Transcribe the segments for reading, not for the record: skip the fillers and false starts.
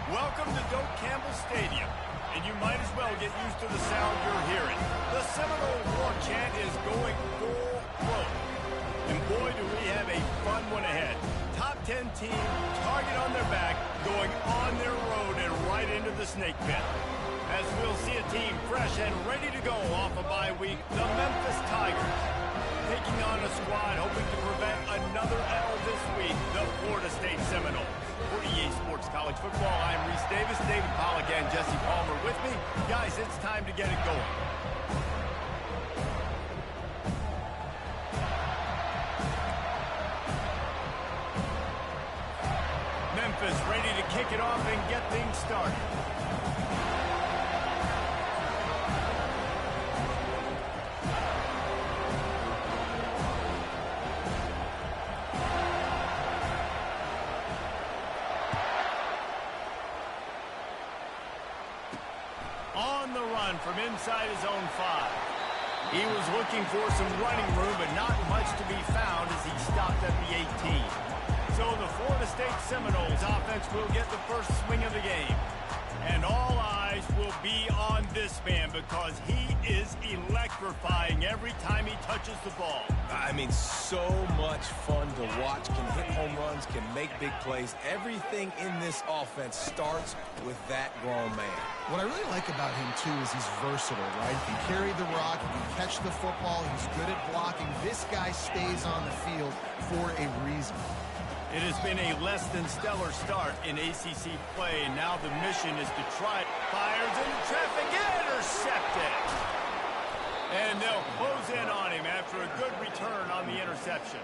Welcome to Doak Campbell Stadium, and you might as well get used to the sound you're hearing. The Seminole war chant is going full throat. And boy, do we have a fun one ahead. Top 10 team, target on their back, going on their road and right into the snake pit. As we'll see a team fresh and ready to go off a bye week, the Memphis Tigers. Taking on a squad hoping to prevent another L this week, the Florida State Seminoles. For EA Sports College Football, I'm Reese Davis, David Pollack, and Jesse Palmer with me. Guys, it's time to get it going. Memphis ready to kick it off and get things started. On the run from inside his own 5. He was looking for some running room, but not much to be found as he stopped at the 18. So the Florida State Seminoles offense will get the first swing of the game. And all eyes will be on this man because he is electrifying every time he touches the ball. I mean, so much fun to watch. Can hit home runs, can make big plays. Everything in this offense starts with that grown man. What I really like about him, too, is he's versatile, right? He can carry the rock, he can catch the football, he's good at blocking. This guy stays on the field for a reason. It has been a less than stellar start in ACC play, and now the mission is to try. Fires into traffic, intercepted. And they'll close in on him after a good return on the interception.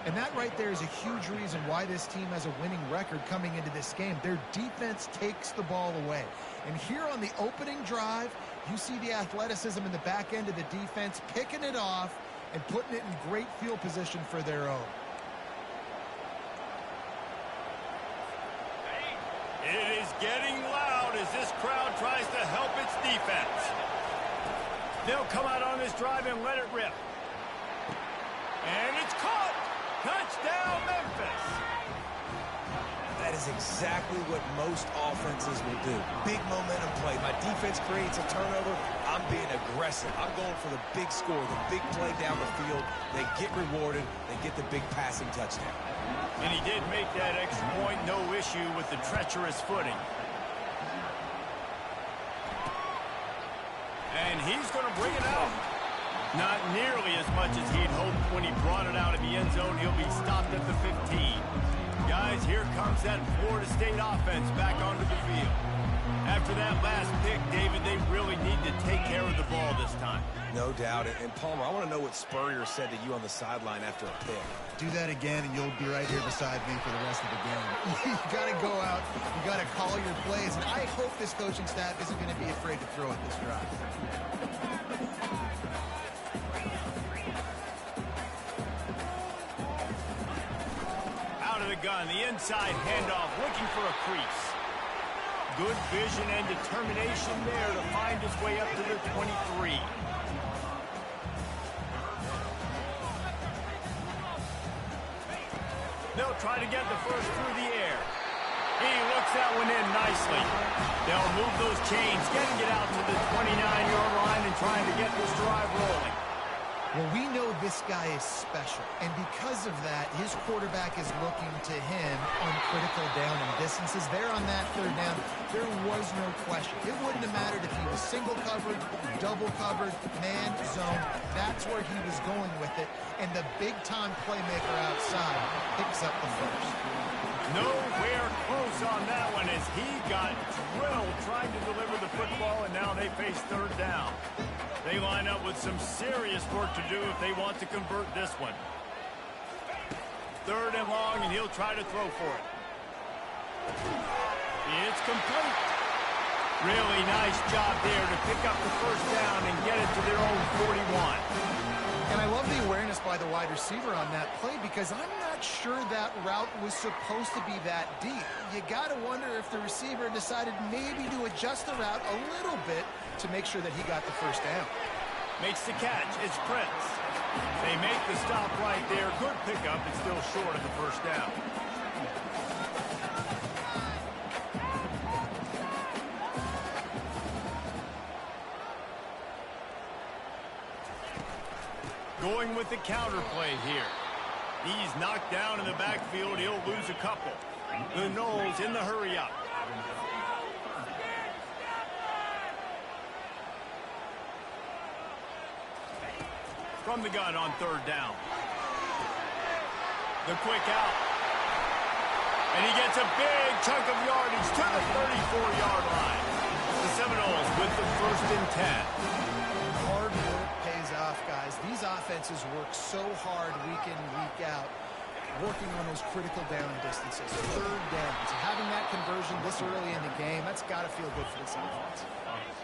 And that right there is a huge reason why this team has a winning record coming into this game. Their defense takes the ball away. And here on the opening drive, you see the athleticism in the back end of the defense, picking it off and putting it in great field position for their own. It is getting loud as this crowd tries to help its defense. They'll come out on this drive and let it rip. And it's caught! Touchdown, Memphis! That is exactly what most offenses will do. Big momentum play. My defense creates a turnover. I'm being aggressive. I'm going for the big score, the big play down the field. They get rewarded. They get the big passing touchdown. And he did make that extra point, no issue with the treacherous footing. And he's going to bring it out. Not nearly as much as he'd hoped when he brought it out of the end zone. He'll be stopped at the 15. Guys, here comes that Florida State offense back onto the field. After that last pick, David, they really need to take care of the ball this time. No doubt. And Palmer, I want to know what Spurrier said to you on the sideline after a pick. Do that again, and you'll be right here beside me for the rest of the game. You got to go out. You got to call your plays. And I hope this coaching staff isn't going to be afraid to throw at this drive. Out of the gun, the inside handoff, looking for a crease. Good vision and determination there to find his way up to the 23. They'll try to get the first through the air. He looks that one in nicely. They'll move those chains, getting it out to the 29-yard line and trying to get this drive rolling. Well, we know this guy is special, and because of that, his quarterback is looking to him on critical down and distances. There on that third down, there was no question. It wouldn't have mattered if he was single covered, double covered, man, zone. That's where he was going with it, and the big-time playmaker outside picks up the first. Nowhere close on that one as he got drilled trying to deliver the football, and now they face third down. They line up with some serious work to do if they want to convert this one. Third and long, and he'll try to throw for it. It's complete. Really nice job there to pick up the first down and get it to their own 41. And I love the awareness by the wide receiver on that play because I'm not sure that route was supposed to be that deep. You got to wonder if the receiver decided maybe to adjust the route a little bit to make sure that he got the first down. Makes the catch. It's Prince. They make the stop right there. Good pickup. It's still short of the first down. going with the counter play here. He's knocked down in the backfield. He'll lose a couple. The Knowles in the hurry up. From the gun on third down. The quick out. And he gets a big chunk of yardage to the 34-yard line. The Seminoles with the 1st and 10. Hard work pays off, guys. These offenses work so hard week in, week out, working on those critical down distances, third downs. Having that conversion this early in the game, that's got to feel good for this offense.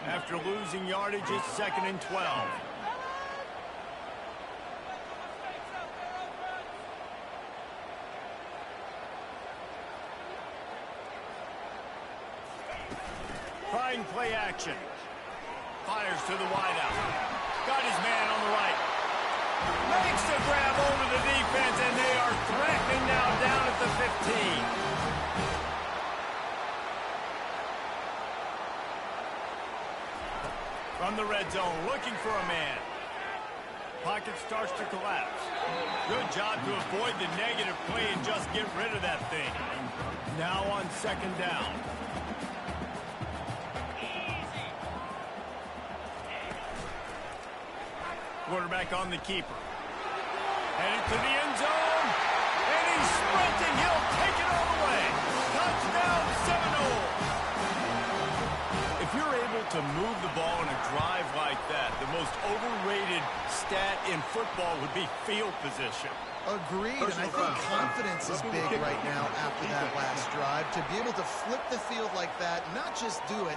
After losing yardage, it's 2nd and 12. Trying play action. Fires to the wideout. Got his man on the right. Makes the grab over the defense, and they are threatening now down at the 15. From the red zone, looking for a man. Pocket starts to collapse. Good job to avoid the negative play and just get rid of that thing. Now on 2nd down. Quarterback on the keeper. Headed to the end zone. And he's sprinting. He'll take it all the way. Touchdown, Seminoles. If you're able to move the ball in a drive like that, the most overrated stat in football would be field position. Agreed, and I think confidence is big right now after that last drive. To be able to flip the field like that, not just do it,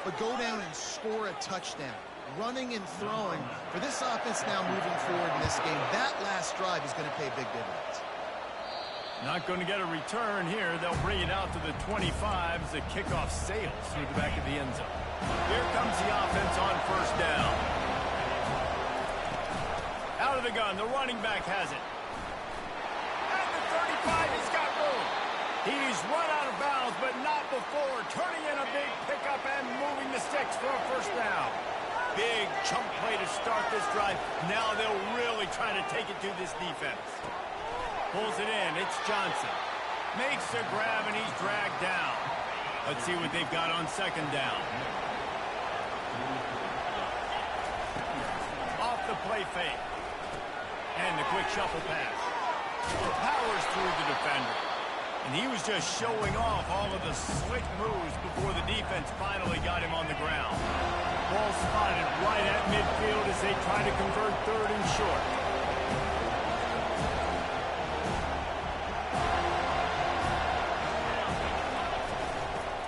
but go down and score a touchdown. Running and throwing for this offense now moving forward in this game. That last drive is going to pay big dividends. Not going to get a return here. They'll bring it out to the 25 as the kickoff sails through the back of the end zone. Here comes the offense on 1st down. Out of the gun, the running back has it. At the 35, he's got room. He's run out of bounds, but not before turning in a big pickup and moving the sticks for a 1st down. Big chunk play to start this drive. Now they'll really try to take it to this defense. Pulls it in. It's Johnson. Makes the grab, and he's dragged down. Let's see what they've got on 2nd down. Off the play fake. And the quick shuffle pass. Powers through the defender. And he was just showing off all of the slick moves before the defense finally got him on the ground. Ball spotted right at midfield as they try to convert 3rd and short.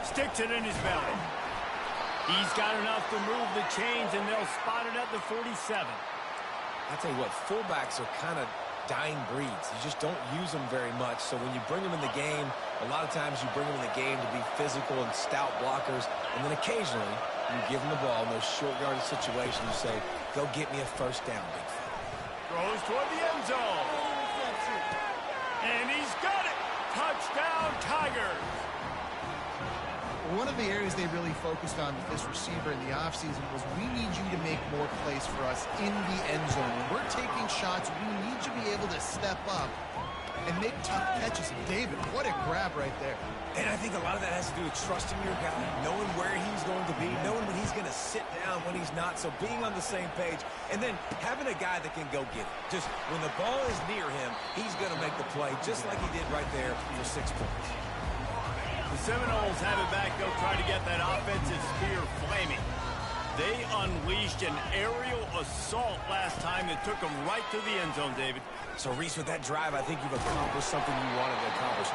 Sticks it in his belly. He's got enough to move the chains, and they'll spot it at the 47. I tell you what, fullbacks are kind of dying breeds. You just don't use them very much. So when you bring them in the game, a lot of times you bring them in the game to be physical and stout blockers, and then occasionally you give them the ball in those short yardage situations. You say, go get me a 1st down, big fella. Throws toward the end zone. And he's got it. Touchdown, Tigers. One of the areas they really focused on with this receiver in the offseason was we need you to make more plays for us in the end zone. When we're taking shots, we need you to be able to step up and make tough catches. David, what a grab right there. And I think a lot of that has to do with trusting your guy, knowing where he's going to be, knowing when he's going to sit down, when he's not. So being on the same page, and then having a guy that can go get it. Just when the ball is near him, he's going to make the play, just like he did right there for 6 points. The Seminoles have it back. They'll try to get that offensive spear flaming. They unleashed an aerial assault last time that took them right to the end zone, David. So, Reese, with that drive, I think you've accomplished something you wanted to accomplish.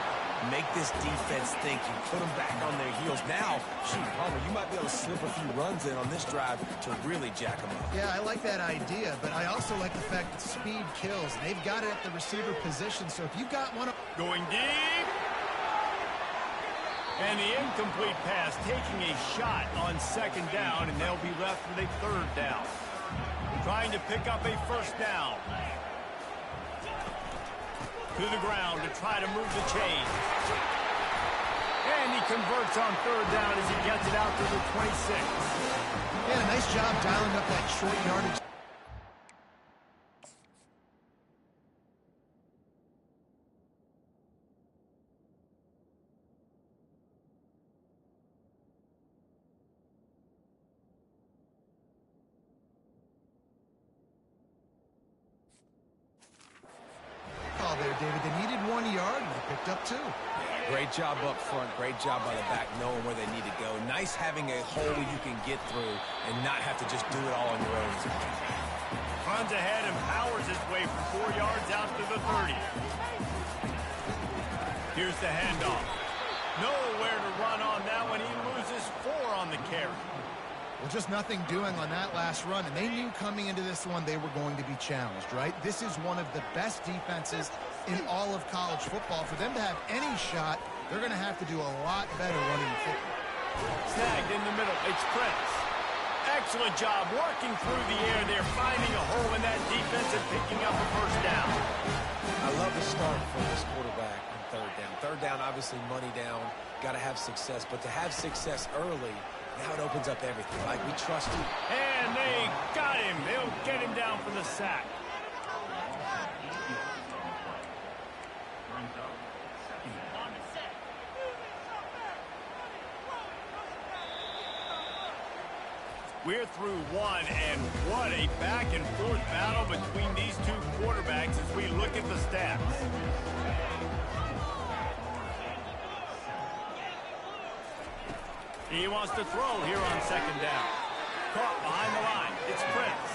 Make this defense think. You put them back on their heels. Now, shoot, Palmer, you might be able to slip a few runs in on this drive to really jack them up. Yeah, I like that idea, but I also like the fact that speed kills. They've got it at the receiver position, so if you've got one... Going deep. And the incomplete pass taking a shot on 2nd down, and they'll be left with a 3rd down. Trying to pick up a 1st down. To the ground to try to move the chain. And he converts on 3rd down as he gets it out to the 26. Yeah, nice job dialing up that short yardage. David. They needed 1 yard, and they picked up 2. Yeah, great job up front. Great job by the back, knowing where they need to go. Nice having a hole you can get through and not have to just do it all on your own. Runs ahead and powers his way for 4 yards out to the 30. Here's the handoff. Nowhere to run on that one. He loses 4 on the carry. Well, just nothing doing on that last run, and they knew coming into this one they were going to be challenged, right? This is one of the best defenses in all of college football. For them to have any shot, they're going to have to do a lot better running the football. Snagged in the middle. It's Prince. Excellent job working through the air there, finding a hole in that defense and picking up a first down. I love the start for this quarterback on third down. Third down, obviously money down. Got to have success, but to have success early, now it opens up everything. Like, we trust you. And they got him. They'll get him down for the sack. We're through one, and what a back-and-forth battle between these two quarterbacks as we look at the stats. He wants to throw here on second down. Caught behind the line. It's Prince.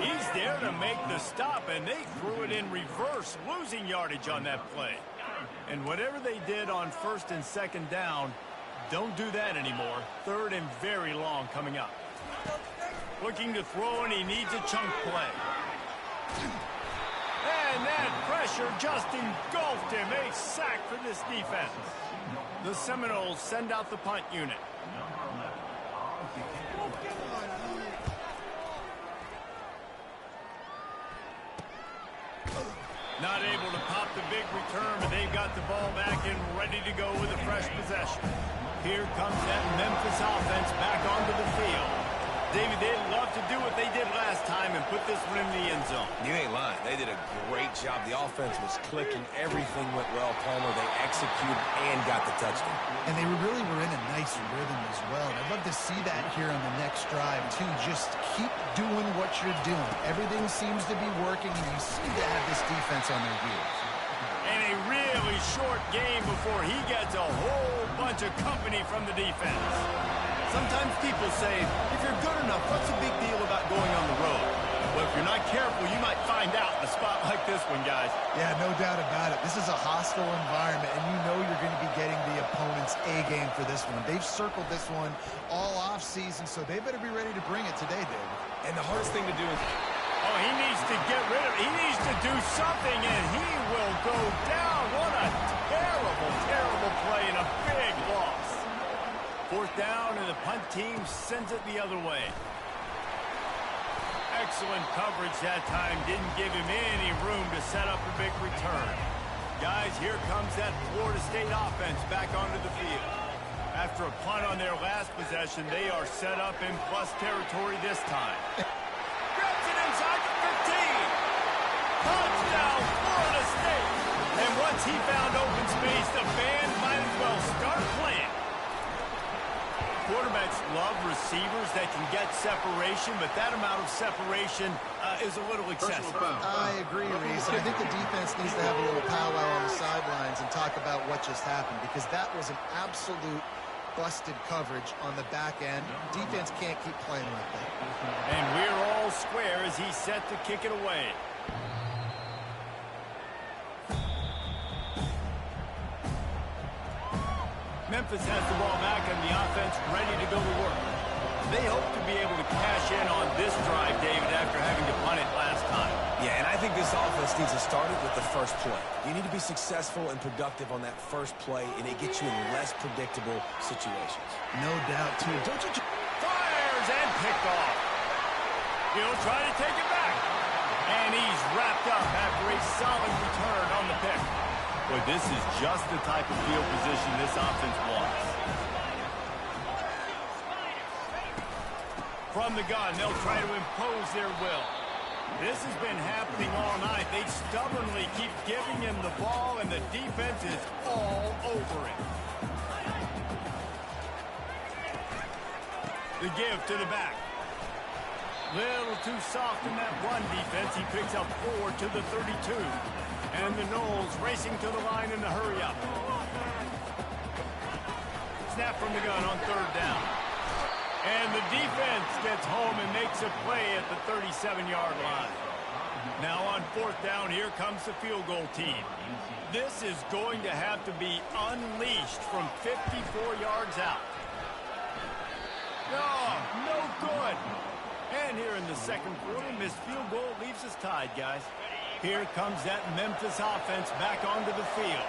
He's there to make the stop, and they threw it in reverse, losing yardage on that play. And whatever they did on first and second down, don't do that anymore. Third and very long coming up. Looking to throw, and he needs a chunk play. And that pressure just engulfed him. A sack for this defense. The Seminoles send out the punt unit. Not able to pop the big return, but they've got the ball back and ready to go with a fresh possession. Here comes that Memphis offense back onto the field. David, they'd love to do what they did last time and put this one in the end zone. You ain't lying. They did a great job. The offense was clicking. Everything went well, Palmer. They executed and got the touchdown. And they really were in a nice rhythm as well. And I'd love to see that here on the next drive, too. Just keep doing what you're doing. Everything seems to be working, and you seem to have this defense on their heels. And a really short game before he gets a whole bunch of company from the defense. Sometimes people say, if you're good enough, what's the big deal about going on the road? Well, if you're not careful, you might find out in a spot like this one, guys. Yeah, no doubt about it. This is a hostile environment, and you know you're going to be getting the opponent's A game for this one. They've circled this one all offseason, so they better be ready to bring it today, David. And the hardest thing to do is... Oh, he needs to get rid of it. He needs to do something, and he will go down. What a terrible, terrible play and a big loss. Fourth down, and the punt team sends it the other way. Excellent coverage that time. Didn't give him any room to set up a big return. Guys, here comes that Florida State offense back onto the field. After a punt on their last possession, they are set up in plus territory this time. Grabs it inside the 15. Touchdown, Florida State. And once he found open space, the band might as well start playing. Quarterbacks love receivers that can get separation, but that amount of separation is a little excessive. I agree, Reese. I think the defense needs to have a little powwow on the sidelines and talk about what just happened, because that was an absolute busted coverage on the back end. Defense can't keep playing like that. And we're all square as he's set to kick it away. Memphis has the ball back and the offense ready to go to work. They hope to be able to cash in on this drive, David, after having to punt it last time. Yeah, and I think this offense needs to start it with the first play. You need to be successful and productive on that first play, and it gets you in less predictable situations. No doubt, too. Don't you... Fires and picked off. He'll try to take it back. And he's wrapped up after a solid return on the pick. Boy, this is just the type of field position this offense wants. From the gun, they'll try to impose their will. This has been happening all night. They stubbornly keep giving him the ball, and the defense is all over it. The give to the back. Little too soft in that run defense. He picks up 4 to the 32. And the Knowles racing to the line in the hurry-up. Snap from the gun on 3rd down. And the defense gets home and makes a play at the 37-yard line. Now on 4th down, here comes the field goal team. This is going to have to be unleashed from 54 yards out. No good. And here in the 2nd quarter, missed field goal leaves us tied, guys. Here comes that Memphis offense back onto the field.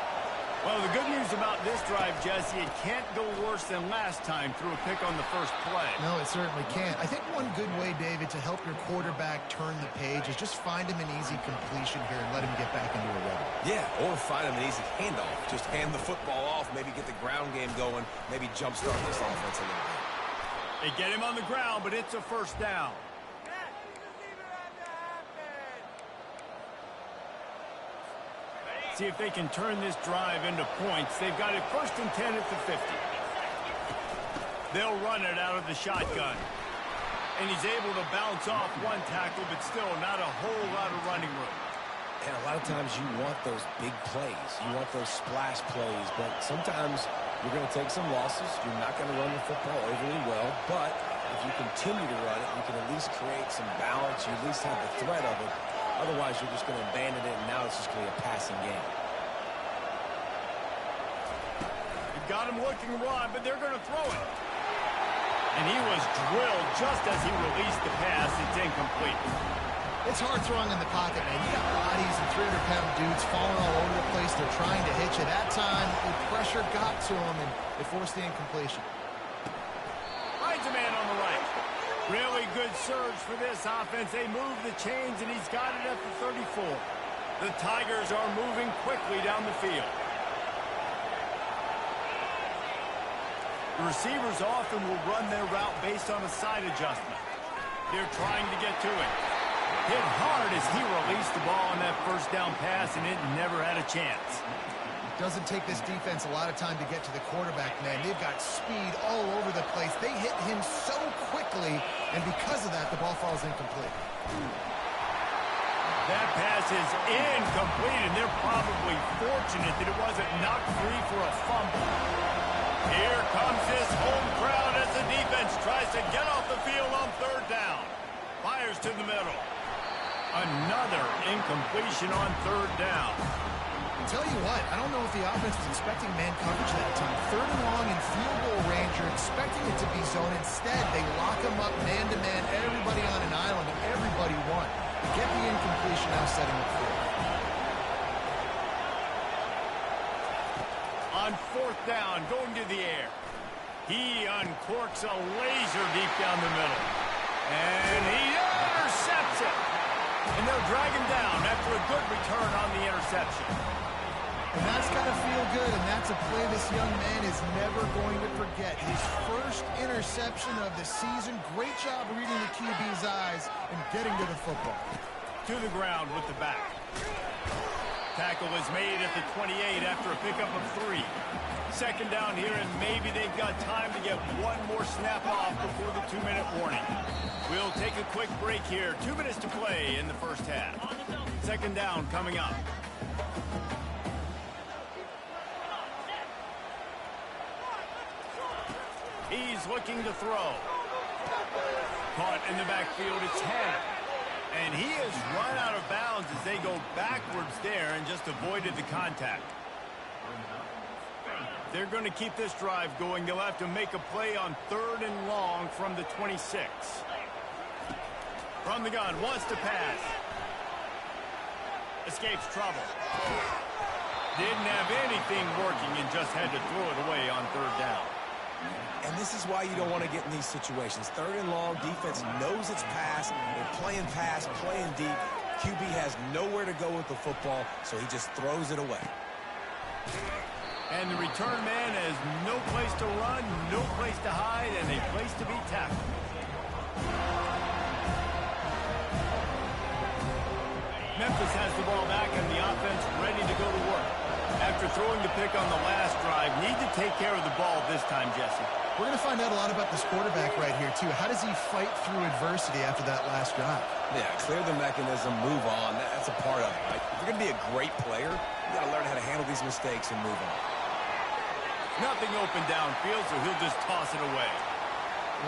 Well, the good news about this drive, Jesse, it can't go worse than last time through a pick on the first play. No, it certainly can't. I think one good way, David, to help your quarterback turn the page is just find him an easy completion here and let him get back into a rhythm. Yeah, or find him an easy handoff. Just hand the football off, maybe get the ground game going, maybe jumpstart this offense a little bit. They get him on the ground, but it's a 1st down. See if they can turn this drive into points. They've got it 1st and 10 at the 50. They'll run it out of the shotgun. And he's able to bounce off one tackle, but still not a whole lot of running room. And a lot of times you want those big plays. You want those splash plays, but sometimes you're going to take some losses. You're not going to run the football overly well, but if you continue to run it, you can at least create some balance. You at least have the threat of it. Otherwise, you're just going to abandon it, and now it's just going to be a passing game. You've got him looking wide, but they're going to throw it. And he was drilled just as he released the pass. It's incomplete. It's hard throwing in the pocket, man. You got bodies and 300-pound dudes falling all over the place. They're trying to hit you. That time, the pressure got to him, and it forced the incompletion. Finds a man on the right. Really good surge for this offense. They move the chains, and he's got it at the 34. The Tigers are moving quickly down the field. The receivers often will run their route based on a side adjustment. They're trying to get to it. Hit hard as he released the ball on that 1st down pass, and it never had a chance. Doesn't take this defense a lot of time to get to the quarterback, man. They've got speed all over the place. They hit him so quickly, and because of that, the ball falls incomplete. That pass is incomplete, and they're probably fortunate that it wasn't knocked free for a fumble. Here comes this home crowd as the defense tries to get off the field on 3rd down. Fires to the middle. Another incompletion on 3rd down. Tell you what, I don't know if the offense was expecting man coverage that time. 3rd and long in field goal range. You're expecting it to be zone. Instead, they lock him up man-to-man, everybody on an island, and everybody won. Get the incompletion now, setting up for it. On 4th down, going to the air. He uncorks a laser deep down the middle. And he intercepts it. And they'll drag him down after a good return on the interception. And that's got to feel good, and that's a play this young man is never going to forget. His 1st interception of the season. Great job reading the QB's eyes and getting to the football. To the ground with the back. Tackle is made at the 28 after a pickup of 3. 2nd down here, and maybe they've got time to get one more snap off before the 2-minute warning. We'll take a quick break here. 2 minutes to play in the 1st half. 2nd down coming up. He's looking to throw. Caught in the backfield, it's Hannah. And he has run out of bounds as they go backwards there and just avoided the contact. They're going to keep this drive going. They'll have to make a play on 3rd and long from the 26. From the gun, wants to pass. Escapes trouble. Didn't have anything working and just had to throw it away on 3rd down. And this is why you don't want to get in these situations. 3rd and long, defense knows it's pass. They're playing pass, playing deep. QB has nowhere to go with the football, so he just throws it away. And the return man has no place to run, no place to hide, and a place to be tackled. Memphis has the ball back and the offense ready to go to work. after throwing the pick on the last drive, need to take care of the ball this time, Jesse. We're going to find out a lot about this quarterback right here, too. How does he fight through adversity after that last drive? Yeah, clear the mechanism, move on. That's a part of it, right? If you're going to be a great player, you got to learn how to handle these mistakes and move on. Nothing open downfield, so he'll just toss it away.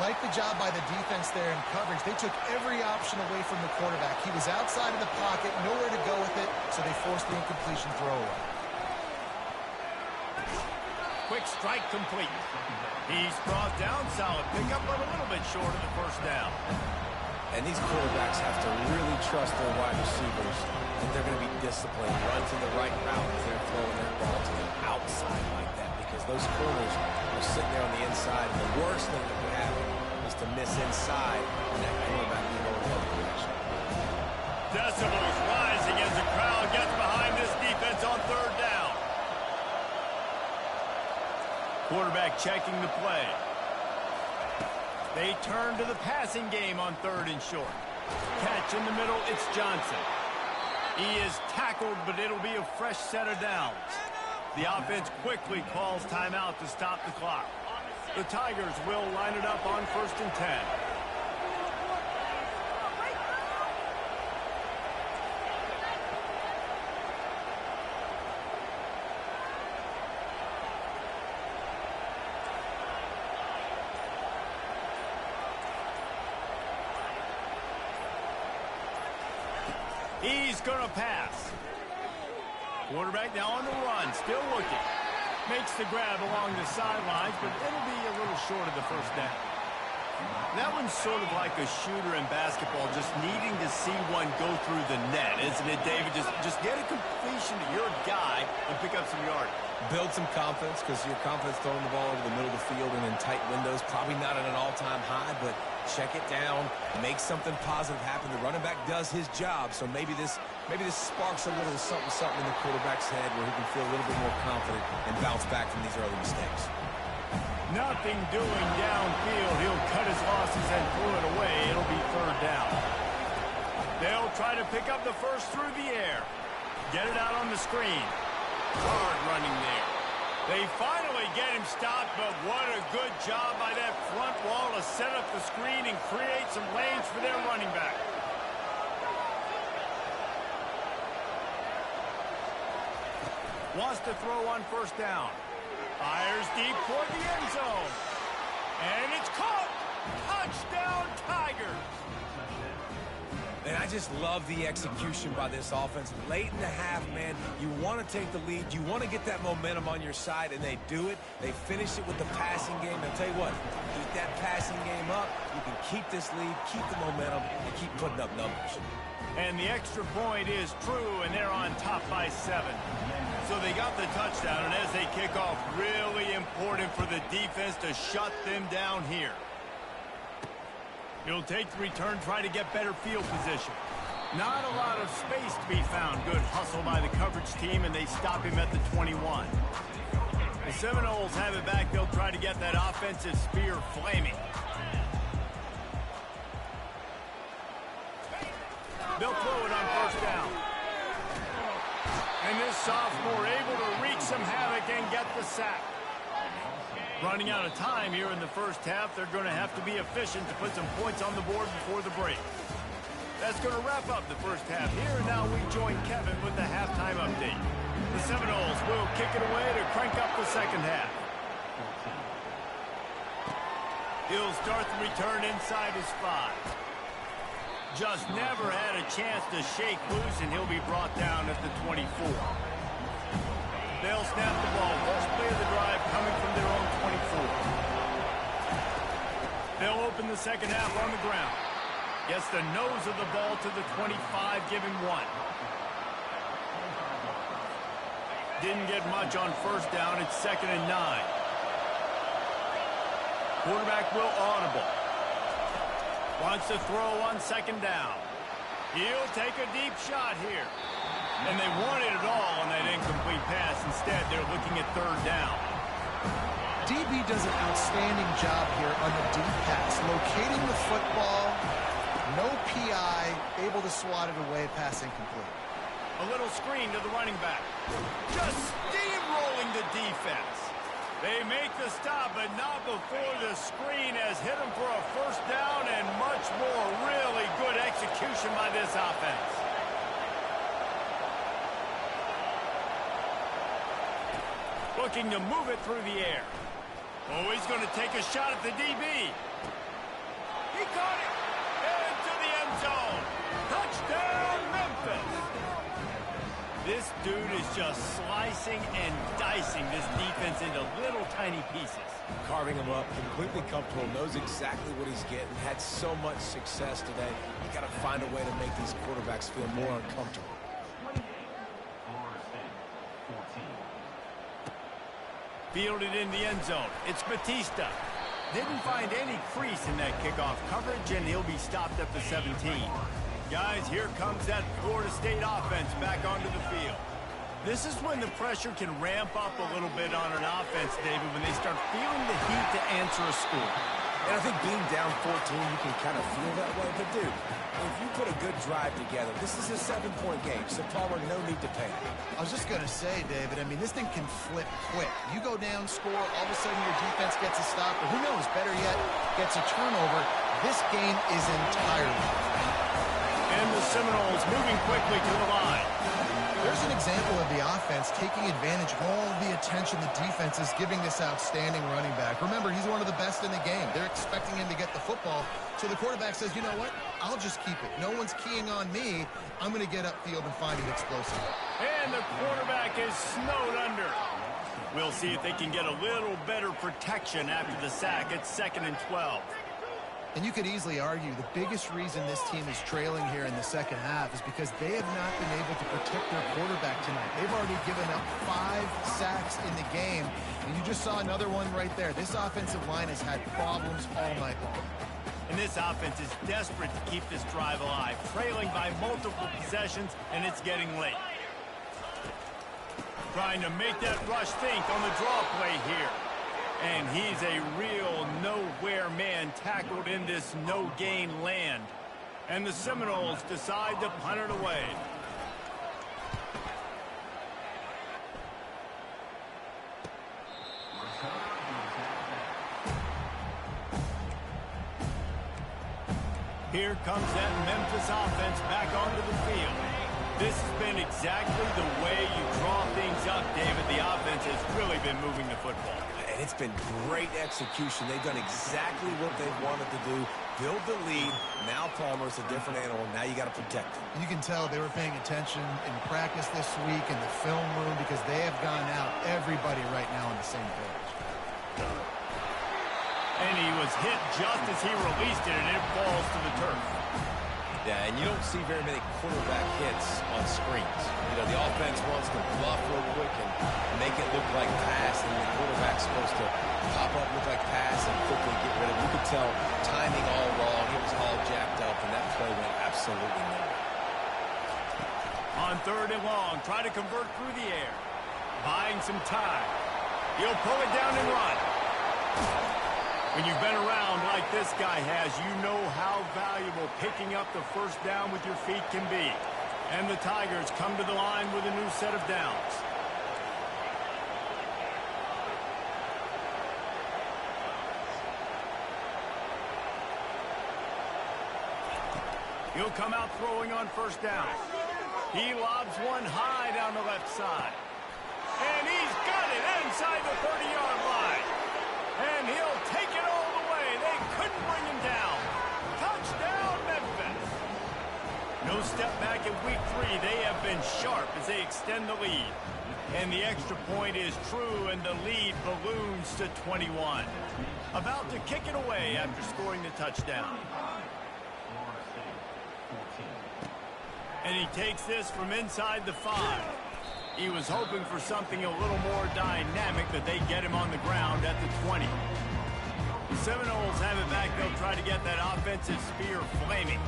Like the job by the defense there in coverage. They took every option away from the quarterback. He was outside of the pocket, nowhere to go with it, so they forced the incompletion throwaway. Quick strike complete. He's brought down, solid pickup, but a little bit short of the first down. And these quarterbacks have to really trust their wide receivers that they're going to be disciplined, run to the right route if they're throwing their ball to the outside like that, because those corners are sitting there on the inside, and the worst thing that could happen is to miss inside and that quarterback can go in the other direction. Decibels rising as the crowd gets behind this defense on third down. Quarterback checking the play. They turn to the passing game on third and short. Catch in the middle, it's Johnson. He is tackled, but it'll be a fresh set of downs. The offense quickly calls timeout to stop the clock. The Tigers will line it up on 1st and 10. He's going to pass. Quarterback now on the run, still looking. Makes the grab along the sidelines, but it'll be a little short of the first down. That one's sort of like a shooter in basketball, just needing to see one go through the net, isn't it, David? Just get a completion to your guy and pick up some yardage. Build some confidence, because your confidence throwing the ball over the middle of the field and in tight windows, probably not at an all-time high, but check it down, make something positive happen. The running back does his job, so maybe this sparks a little something in the quarterback's head where he can feel a little bit more confident and bounce back from these early mistakes. Nothing doing downfield. He'll cut his losses and throw it away. It'll be third down. They'll try to pick up the first through the air. Get it out on the screen. Hard running there. They finally get him stopped, but what a good job by that front wall to set up the screen and create some lanes for their running back. Wants to throw on first down. Fires deep toward the end zone. And it's caught. Touchdown, Tigers. And I just love the execution by this offense. Late in the half, man, you want to take the lead. You want to get that momentum on your side, and they do it. They finish it with the passing game. And I'll tell you what, keep that passing game up. You can keep this lead, keep the momentum, and keep putting up numbers. And the extra point is true, and they're on top by 7. So they got the touchdown, and as they kick off, really important for the defense to shut them down here. He'll take the return, try to get better field position. Not a lot of space to be found. Good hustle by the coverage team, and they stop him at the 21. The Seminoles have it back. They'll try to get that offensive spear flaming. They'll throw it on first down. And this sophomore able to wreak some havoc and get the sack. Running out of time here in the first half. They're going to have to be efficient to put some points on the board before the break. That's going to wrap up the first half here. And now we join Kevin with the halftime update. The Seminoles will kick it away to crank up the second half. He'll start the return inside his 5. Just never had a chance to shake loose, and he'll be brought down at the 24. They'll snap the ball. First play of the drive coming from their own 24. They'll open the second half on the ground. Gets the nose of the ball to the 25, giving 1. Didn't get much on first down. It's 2nd and 9. Quarterback will audible. Wants to throw on second down. He'll take a deep shot here. And they wanted it all on that incomplete pass. Instead, they're looking at third down. DB does an outstanding job here on the deep pass. Locating the football, no PI, able to swat it away, pass incomplete. A little screen to the running back. Just steam steamrolling the defense. They make the stop, but not before the screen has hit them for a first down and much more. Really good execution by this offense. Looking to move it through the air. Oh, he's going to take a shot at the DB. He caught it. Into the end zone. Touchdown, Memphis. This dude is just slicing and dicing this defense into little tiny pieces. Carving him up, completely comfortable, knows exactly what he's getting, had so much success today. You got to find a way to make these quarterbacks feel more uncomfortable. Fielded in the end zone. It's Batista. Didn't find any crease in that kickoff coverage, and he'll be stopped at the 17. Guys, here comes that Florida State offense back onto the field. This is when the pressure can ramp up a little bit on an offense, David, when they start feeling the heat to answer a score. And I think being down 14, you can kind of feel that way. But, dude, if you put a good drive together, this is a 7-point game, so Palmer, no need to panic. I was just going to say, David, I mean, this thing can flip quick. You go down, score, all of a sudden your defense gets a stop, or who knows, better yet, gets a turnover. This game is entirely. And the Seminoles moving quickly to the line. There's an example of the offense taking advantage of all the attention the defense is giving this outstanding running back. Remember, he's one of the best in the game. They're expecting him to get the football. So the quarterback says, you know what? I'll just keep it. No one's keying on me. I'm going to get upfield and find it explosive. And the quarterback is snowed under. We'll see if they can get a little better protection after the sack. It's 2nd and 12. And you could easily argue the biggest reason this team is trailing here in the second half is because they have not been able to protect their quarterback tonight. They've already given up 5 sacks in the game, and you just saw another one right there. This offensive line has had problems all night long. And this offense is desperate to keep this drive alive, trailing by multiple possessions, and it's getting late. Trying to make that rush think on the draw play here. And he's a real nowhere man tackled in this no-gain land. And the Seminoles decide to punt it away. Here comes that Memphis offense back onto the field. This has been exactly the way you draw things up, David. The offense has really been moving the football. And it's been great execution. They've done exactly what they wanted to do. Build the lead. Now Palmer's a different animal. Now you got to protect him. You can tell they were paying attention in practice this week in the film room because they have gone out, everybody right now on the same page. And he was hit just as he released it, and it falls to the turf. Yeah, and you don't see very many quarterback hits on screens. You know, the offense wants to bluff real quick and make it look like pass, and the quarterback's supposed to pop up, look like pass, and quickly get rid of it. You could tell timing all wrong. It was all jacked up, and that play went absolutely nowhere. On 3rd and long, try to convert through the air. Buying some time. He'll pull it down and run. When you've been around like this guy has, you know how valuable picking up the first down with your feet can be. And the Tigers come to the line with a new set of downs. He'll come out throwing on 1st down. He lobs one high down the left side. And he's got it inside the 30-yard line. And he'll take it all the way. They couldn't bring him down. Touchdown, Memphis. No step back in week 3. They have been sharp as they extend the lead. And the extra point is true, and the lead balloons to 21. About to kick it away after scoring the touchdown. And he takes this from inside the 5. He was hoping for something a little more dynamic, but they get him on the ground at the 20. The Seminoles have it back. They'll try to get that offensive spear flaming.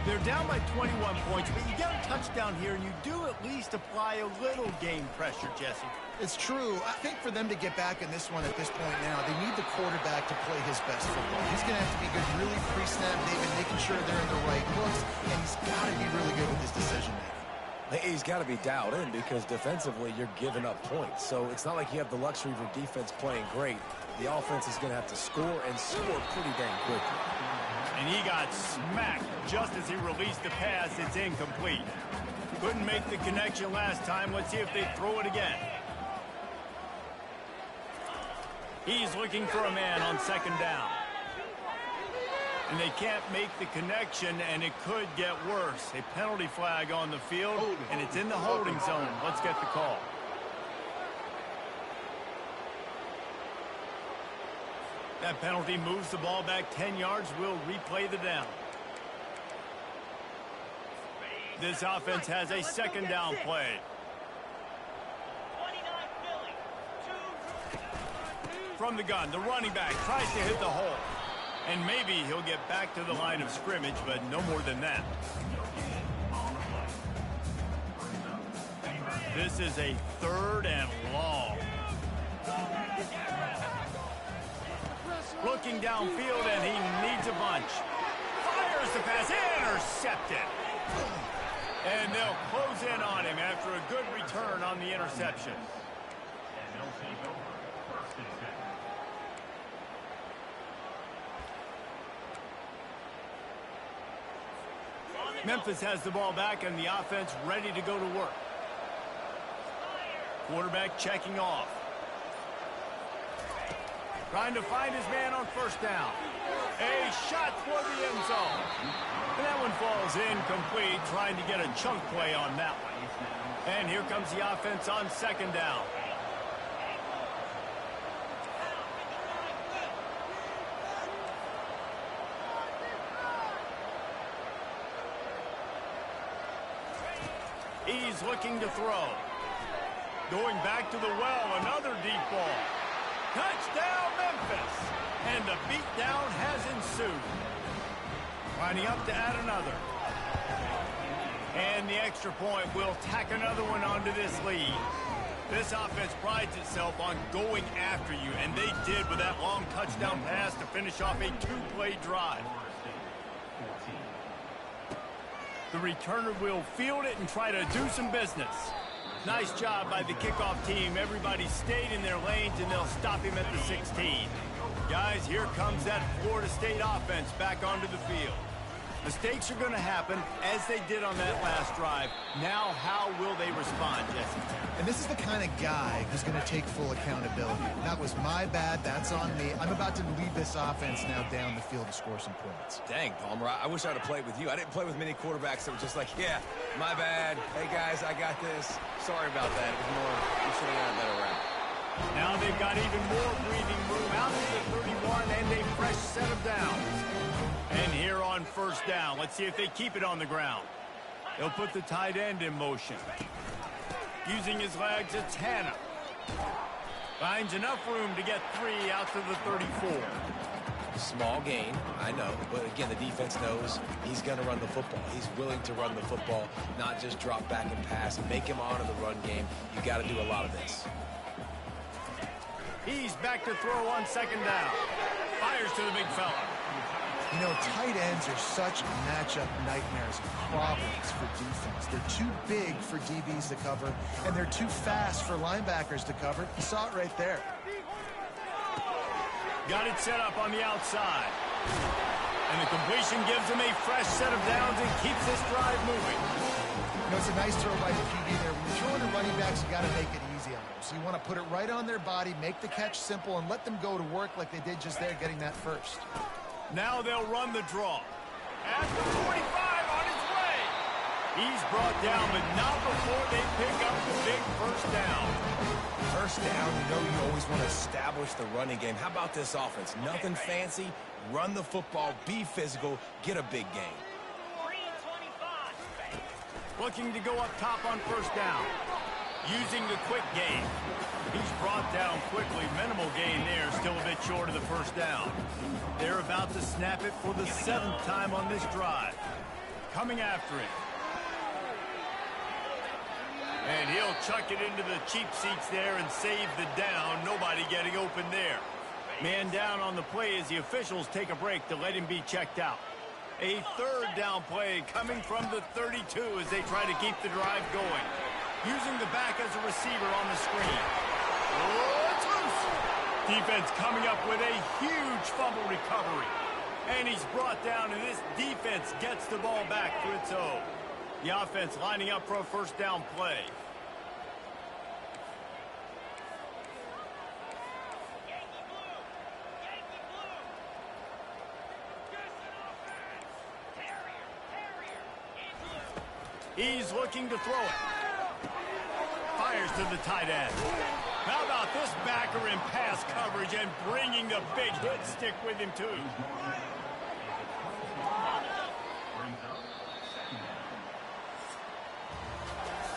They're down by 21 points, but you get a touchdown here, and you do at least apply a little game pressure, Jesse. It's true. I think for them to get back in this one at this point now, they need the quarterback to play his best football. He's going to have to be good, really pre-snap, David, making sure they're in the right looks, and he's got to be really good with his decision-making. He's got to be dialed in because defensively you're giving up points. So it's not like you have the luxury of your defense playing great. The offense is going to have to score and score pretty dang quickly. And he got smacked just as he released the pass. It's incomplete. Couldn't make the connection last time. Let's see if they throw it again. He's looking for a man on second down. And they can't make the connection, and it could get worse. A penalty flag on the field, and it's in the holding zone. Let's get the call. That penalty moves the ball back 10 yards. We'll replay the down. This offense has a second down play. From the gun, the running back tries to hit the hole. And maybe he'll get back to the line of scrimmage, but no more than that. This is a 3rd and long. Looking downfield, and he needs a bunch. Fires the pass, intercepted. And they'll close in on him after a good return on the interception. Memphis has the ball back and the offense ready to go to work. Quarterback checking off. Trying to find his man on first down. A shot for the end zone. And that one falls incomplete, trying to get a chunk play on that one. And here comes the offense on second down. He's looking to throw. Going back to the well, another deep ball. Touchdown, Memphis. And the beatdown has ensued. Lining up to add another. And the extra point will tack another one onto this lead. This offense prides itself on going after you, and they did with that long touchdown pass to finish off a 2-play drive. The returner will field it and try to do some business. Nice job by the kickoff team. Everybody stayed in their lanes, and they'll stop him at the 16. Guys, here comes that Florida State offense back onto the field. Mistakes are going to happen, as they did on that last drive. Now, how will they respond, Jesse? And this is the kind of guy who's going to take full accountability. That was my bad. That's on me. I'm about to lead this offense now down the field to score some points. Dang, Palmer, I wish I'd have played with you. I didn't play with many quarterbacks that were just like, yeah, my bad. Hey, guys, I got this. Sorry about that. It was more, you should have got a better route. Now they've got even more breathing room out to the 31 and a fresh set of downs. And here on first down, let's see if they keep it on the ground. They'll put the tight end in motion. Using his legs, it's Ncaa. Finds enough room to get 3 out to the 34. Small gain, I know, but again, the defense knows he's going to run the football. He's willing to run the football, not just drop back and pass and make him honor the run game. You got to do a lot of this. He's back to throw on second down. Fires to the big fella. You know, tight ends are such matchup nightmares and problems for defense. They're too big for DBs to cover, and they're too fast for linebackers to cover. You saw it right there. Got it set up on the outside. And the completion gives him a fresh set of downs and keeps this drive moving. You know, it's a nice throw by the QB there. When you're throwing to running backs, you got to make it easy on them. So you want to put it right on their body, make the catch simple, and let them go to work like they did just there, getting that first. Now they'll run the draw. At the 45 on his way. He's brought down, but not before they pick up the big first down. First down, you know you always want to establish the running game. How about this offense? Nothing fancy. Run the football, be physical, get a big gain. Looking to go up top on first down. Using the quick game. He's brought down quickly. Minimal gain there. Still a bit short of the first down. They're about to snap it for the 7th time on this drive. Coming after it. And he'll chuck it into the cheap seats there and save the down. Nobody getting open there. Man down on the play as the officials take a break to let him be checked out. A third down play coming from the 32 as they try to keep the drive going. Using the back as a receiver on the screen. Oh, it's loose. Defense coming up with a huge fumble recovery. And he's brought down, and this defense gets the ball back to its own. The offense lining up for a first down play. He's looking to throw it. Fires to the tight end. How about this backer in pass coverage and bringing the big hit stick with him, too?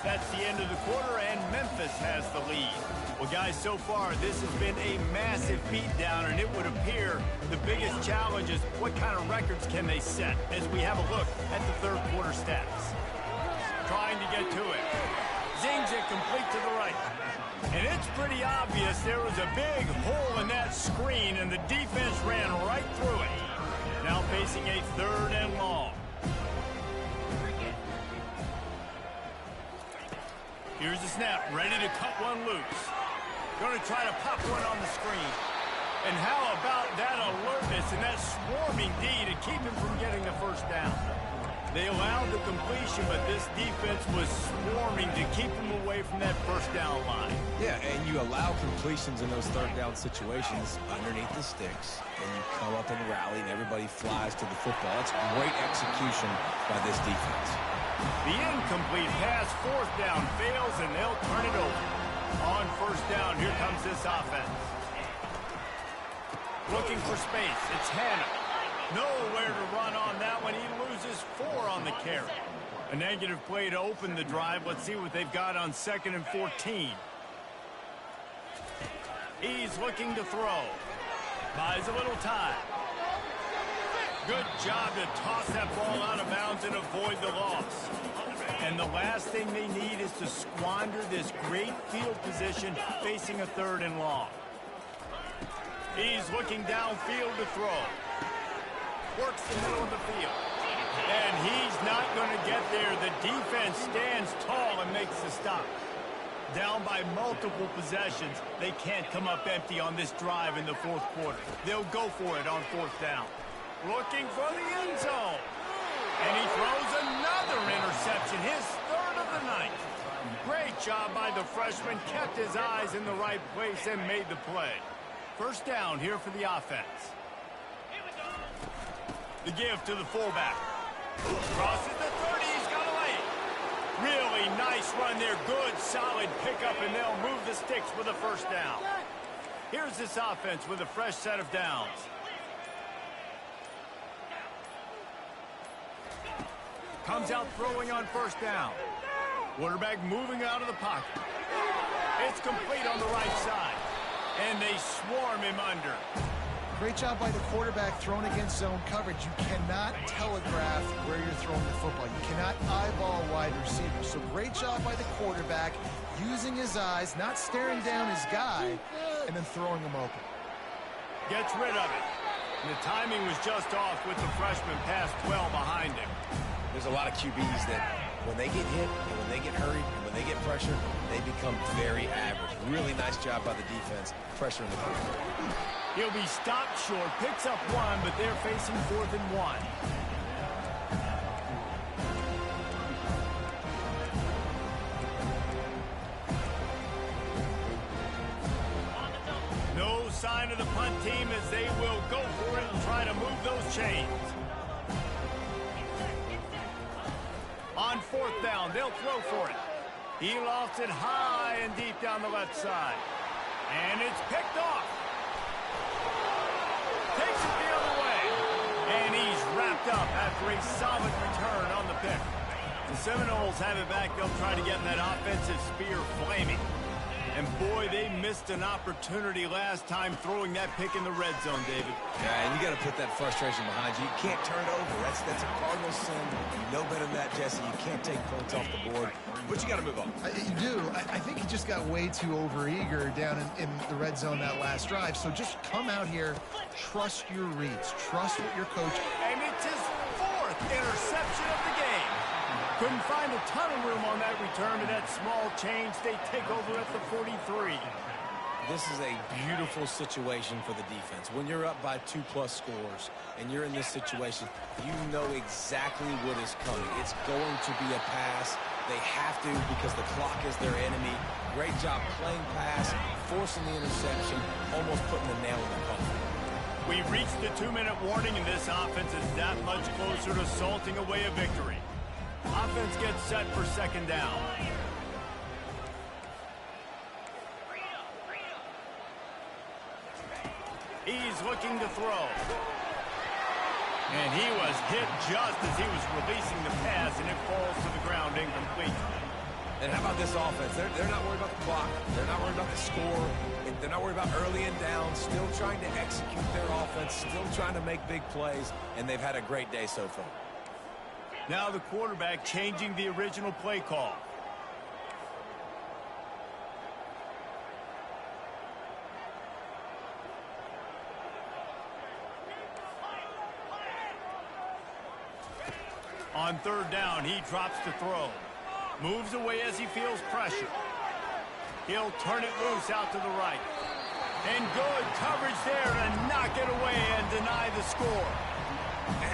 That's the end of the quarter, and Memphis has the lead. Well, guys, so far, this has been a massive beatdown, and it would appear the biggest challenge is what kind of records can they set as we have a look at the third quarter stats. Trying to get to it. Zings it complete to the right. And it's pretty obvious there was a big hole in that screen, and the defense ran right through it. Now facing a third and long. Here's the snap, ready to cut one loose. Going to try to pop one on the screen. And how about that alertness and that swarming D to keep him from getting the first down? They allowed the completion, but this defense was swarming to keep him away from that first down line. Yeah, and you allow completions in those third down situations underneath the sticks, and you come up and rally, and everybody flies to the football. That's great execution by this defense. The incomplete pass, fourth down, fails, and they'll turn it over. On first down, here comes this offense. Looking for space, it's Ncaa. Nowhere to run on that one. He loses 4 on the carry. A negative play to open the drive. Let's see what they've got on 2nd and 14. He's looking to throw. Buys a little time. Good job to toss that ball out of bounds and avoid the loss. And the last thing they need is to squander this great field position facing a third and long. He's looking downfield to throw. Works the middle of the field. And he's not going to get there. The defense stands tall and makes the stop. Down by multiple possessions. They can't come up empty on this drive in the fourth quarter. They'll go for it on fourth down. Looking for the end zone. And he throws another interception, his third of the night. Great job by the freshman. Kept his eyes in the right place and made the play. First down here for the offense. The give to the fullback. Crosses the 30, he's got a lane. Really nice run there, good, solid pickup, and they'll move the sticks for the first down. Here's this offense with a fresh set of downs. Comes out throwing on first down. Quarterback moving out of the pocket. It's complete on the right side. And they swarm him under. Great job by the quarterback thrown against zone coverage. You cannot telegraph where you're throwing the football. You cannot eyeball wide receivers. So great job by the quarterback using his eyes, not staring down his guy, and then throwing him open. Gets rid of it. And the timing was just off with the freshman past 12 behind him. There's a lot of QBs that when they get hit and when they get hurried and when they get pressure, they become very average. Really nice job by the defense, pressuring the quarterback. He'll be stopped short, picks up 1, but they're facing 4th and 1. No sign of the punt team as they will go for it and try to move those chains. On 4th down, they'll throw for it. He lofts it high and deep down the left side. And it's picked off. Takes it the other way. And he's wrapped up after a solid return on the pick. The Seminoles have it back. They'll try to get in that offensive spear flaming. And boy, they missed an opportunity last time throwing that pick in the red zone, David. Yeah, and you got to put that frustration behind you. You can't turn it over. That's a cardinal sin. You know better than that, Jesse. You can't take points off the board. But you got to move on. You do. I think he just got way too overeager down in the red zone that last drive. So just come out here, trust your reads, trust what your coach. And it's his 4th interception of the game. Couldn't find a ton of room on that return to that small change. They take over at the 43. This is a beautiful situation for the defense. When you're up by 2+ scores and you're in this situation, you know exactly what is coming. It's going to be a pass. They have to because the clock is their enemy. Great job playing pass, forcing the interception, almost putting the nail in the coffin. We've reached the 2-minute warning, and this offense is that much closer to salting away a victory. Offense gets set for second down. He's looking to throw. And he was hit just as he was releasing the pass, and it falls to the ground incomplete. And how about this offense? They're not worried about the clock. They're not worried about the score. They're not worried about early and down. Still trying to execute their offense. Still trying to make big plays. And they've had a great day so far. Now the quarterback changing the original play call. On third down, he drops to throw. Moves away as he feels pressure. He'll turn it loose out to the right. And good coverage there to knock it away and deny the score.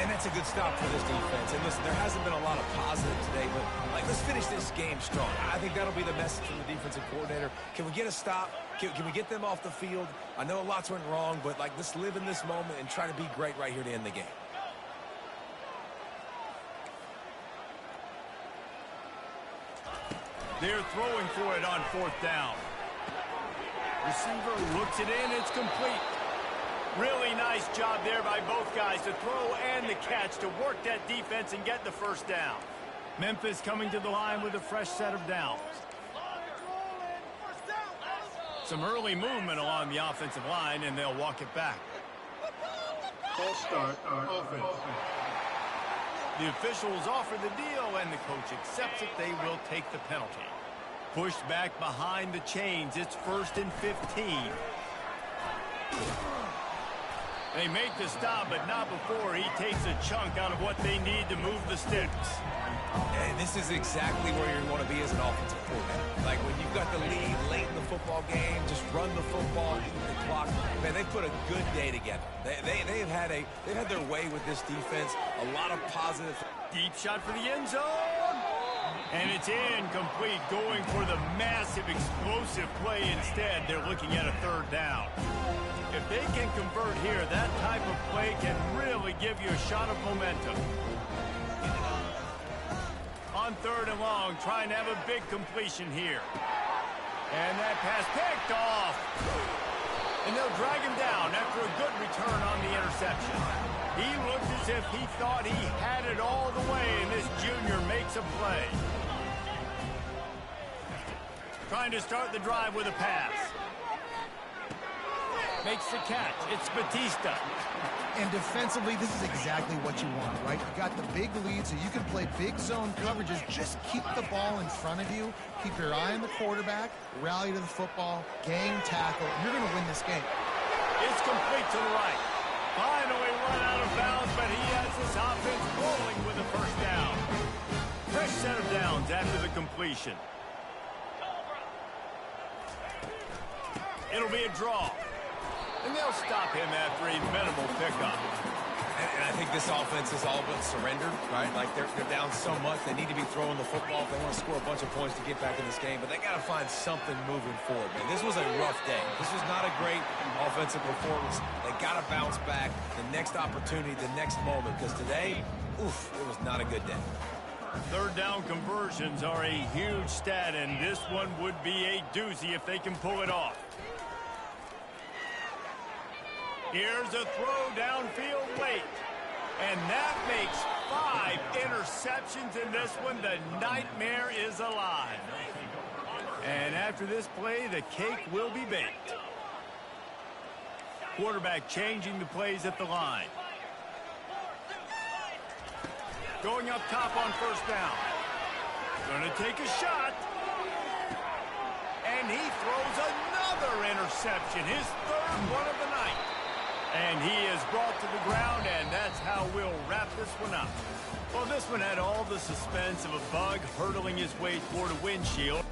And that's a good stop for this defense. And listen, there hasn't been a lot of positive today, but let's finish this game strong. I think that'll be the message from the defensive coordinator. Can we get a stop? Can we get them off the field? I know lots went wrong, but let's live in this moment and try to be great right here to end the game. They're throwing for it on fourth down. Receiver looks it in. It's complete. Really nice job there by both guys to throw and the catch to work that defense and get the first down. Memphis coming to the line with a fresh set of downs. Some early movement along the offensive line, and they'll walk it back. False start on offense. The officials offer the deal, and the coach accepts it. They will take the penalty. Pushed back behind the chains. It's 1st and 15. They make the stop, but not before he takes a chunk out of what they need to move the sticks. And this is exactly where you want to be as an offensive coordinator. Like when you've got the lead late in the football game, just run the football, eat the clock. Man, they put a good day together. They've had their way with this defense. A lot of positive. Deep shot for the end zone. And it's incomplete, going for the massive explosive play instead. They're looking at a third down. If they can convert here, that type of play can really give you a shot of momentum. On third and long, trying to have a big completion here. And that pass picked off. And they'll drag him down after a good return on the interception. He looked as if he thought he had it all the way, and this junior makes a play. Trying to start the drive with a pass. Makes the catch. It's Batista. And defensively, this is exactly what you want, right? You got the big lead, so you can play big zone coverages. Just keep the ball in front of you. Keep your eye on the quarterback. Rally to the football. Gang tackle. You're going to win this game. It's complete to the right. Finally run out of bounds, but he has this offense rolling with a first down. Fresh set of downs after the completion. It'll be a draw. And they'll stop him after a minimal pickup. And I think this offense is all but surrendered, right? Like they're down so much, they need to be throwing the football if they want to score a bunch of points to get back in this game. But they got to find something moving forward, man. This was a rough day. This was not a great offensive performance. They got to bounce back the next opportunity, the next moment. Because today, oof, it was not a good day. Third down conversions are a huge stat, and this one would be a doozy if they can pull it off. Here's a throw downfield late. And that makes 5 interceptions in this one. The nightmare is alive. And after this play, the cake will be baked. Quarterback changing the plays at the line. Going up top on first down. Gonna take a shot. And he throws another interception. His third one of the night. And he is brought to the ground, and that's how we'll wrap this one up. Well, this one had all the suspense of a bug hurtling his way toward a windshield.